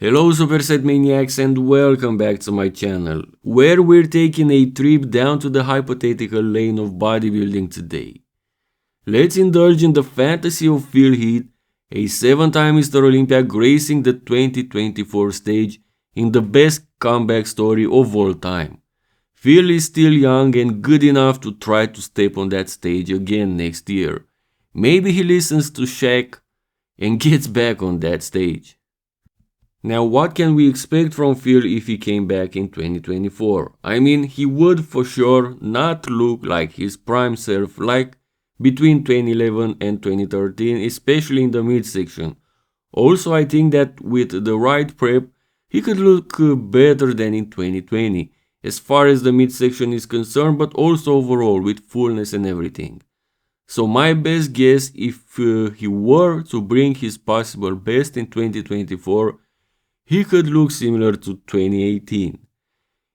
Hello Superset maniacs and welcome back to my channel, where we're taking a trip down to the hypothetical lane of bodybuilding today. Let's indulge in the fantasy of Heath, a 7-time Mr. Olympia gracing the 2024 stage in the best comeback story of all time. Phil is still young and good enough to try to step on that stage again next year. Maybe he listens to Shaq and gets back on that stage. Now, what can we expect from Phil if he came back in 2024? I mean, he would for sure not look like his prime self like between 2011 and 2013, especially in the midsection. Also, I think that with the right prep, he could look better than in 2020, as far as the midsection is concerned, but also overall with fullness and everything. So my best guess, if he were to bring his possible best in 2024, he could look similar to 2018.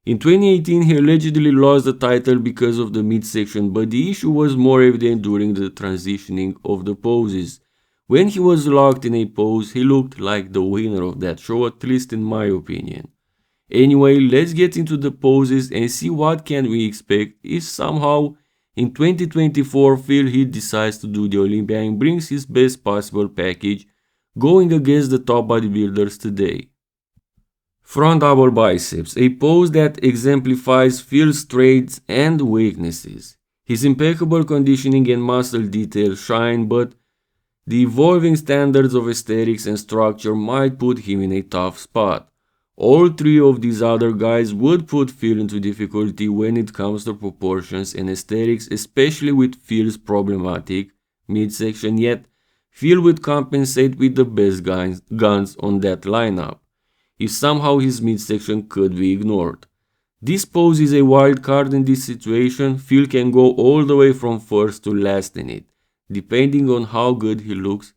In 2018, he allegedly lost the title because of the midsection, but the issue was more evident during the transitioning of the poses. When he was locked in a pose, he looked like the winner of that show, at least in my opinion. Anyway, let's get into the poses and see what can we expect if somehow in 2024 Heath decides to do the Olympia and brings his best possible package going against the top bodybuilders today. Front double biceps, a pose that exemplifies Phil's strengths and weaknesses. His impeccable conditioning and muscle detail shine, but the evolving standards of aesthetics and structure might put him in a tough spot. All three of these other guys would put Phil into difficulty when it comes to proportions and aesthetics, especially with Phil's problematic midsection, yet Phil would compensate with the best guns on that lineup if somehow his midsection could be ignored. This pose is a wild card in this situation. Phil can go all the way from first to last in it, depending on how good he looks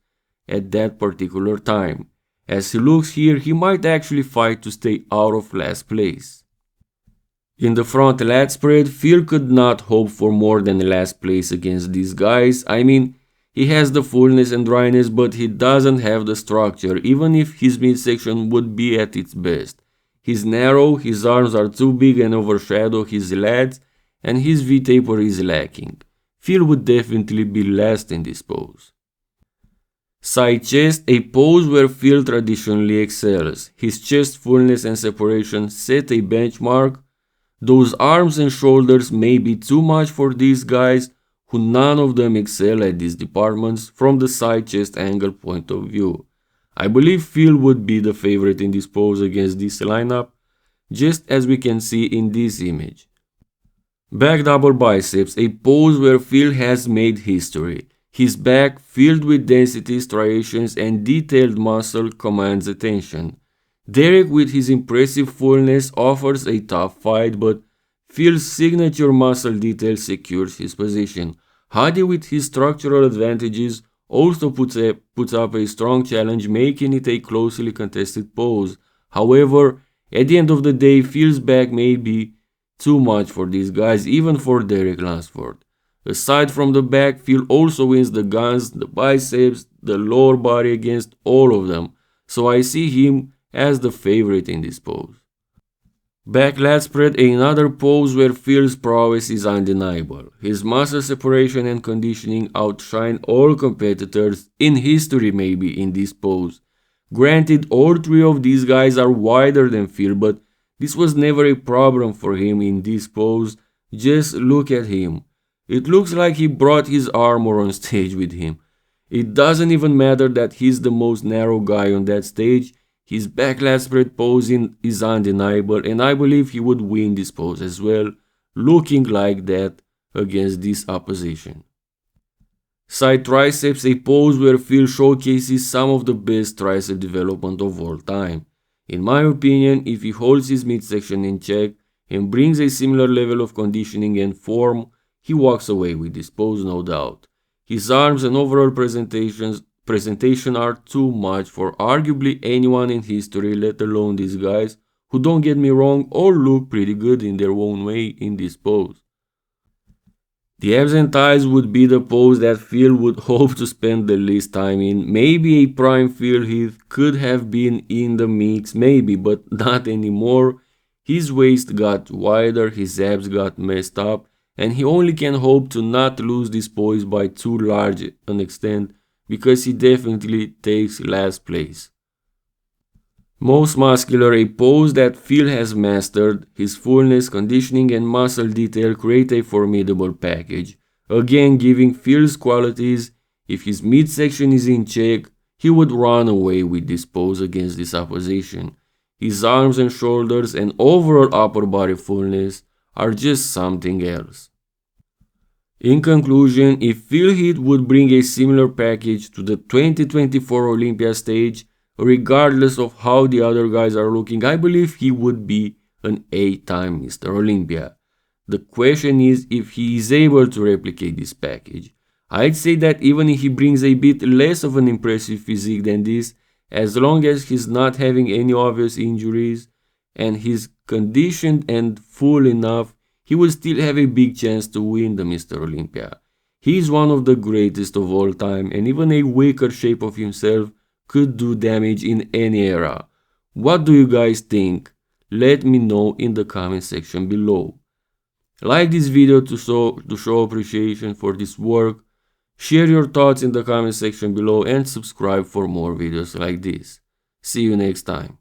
at that particular time. As he looks here, he might actually fight to stay out of last place. In the front lat spread, Phil could not hope for more than last place against these guys. I mean, he has the fullness and dryness, but he doesn't have the structure, even if his midsection would be at its best. He's narrow, his arms are too big and overshadow his lats, and his V-taper is lacking. Phil would definitely be last in this pose. Side chest, a pose where Phil traditionally excels. His chest fullness and separation set a benchmark. Those arms and shoulders may be too much for these guys, who none of them excel at these departments from the side chest angle point of view. I believe Phil would be the favorite in this pose against this lineup, just as we can see in this image. Back double biceps, a pose where Phil has made history. His back, filled with density, striations and detailed muscle, commands attention. Derek, with his impressive fullness, offers a tough fight, but Phil's signature muscle detail secures his position. Hadi, with his structural advantages, also puts up a strong challenge, making it a closely contested pose. However, at the end of the day, Phil's back may be too much for these guys, even for Derek Lunsford. Aside from the back, Phil also wins the guns, the biceps, the lower body against all of them, so I see him as the favorite in this pose. Back lat spread, another pose where Phil's prowess is undeniable. His muscle separation and conditioning outshine all competitors in history maybe in this pose. Granted, all three of these guys are wider than Phil, but this was never a problem for him in this pose. Just look at him. It looks like he brought his armor on stage with him. It doesn't even matter that he's the most narrow guy on that stage. His back lat spread posing is undeniable, and I believe he would win this pose as well, looking like that against this opposition. Side triceps, a pose where Phil showcases some of the best tricep development of all time. In my opinion, if he holds his midsection in check and brings a similar level of conditioning and form, he walks away with this pose, no doubt. His arms and overall presentation are too much for arguably anyone in history, let alone these guys, who, don't get me wrong, all look pretty good in their own way in this pose. The abs and thighs would be the pose that Phil would hope to spend the least time in. Maybe a prime Phil Heath could have been in the mix, maybe, but not anymore. His waist got wider, his abs got messed up, and he only can hope to not lose this pose by too large an extent, because he definitely takes last place. Most muscular, a pose that Phil has mastered. His fullness, conditioning and muscle detail create a formidable package. Again, giving Phil's qualities, if his midsection is in check, he would run away with this pose against this opposition. His arms and shoulders and overall upper body fullness are just something else. In conclusion, if Phil Heath would bring a similar package to the 2024 Olympia stage, regardless of how the other guys are looking, I believe he would be an 8-time Mr. Olympia. The question is if he is able to replicate this package. I'd say that even if he brings a bit less of an impressive physique than this, as long as he's not having any obvious injuries and he's conditioned and full enough, he will still have a big chance to win the Mr. Olympia. He is one of the greatest of all time, and even a weaker shape of himself could do damage in any era. What do you guys think? Let me know in the comment section below. Like this video to show appreciation for this work. Share your thoughts in the comment section below and subscribe for more videos like this. See you next time.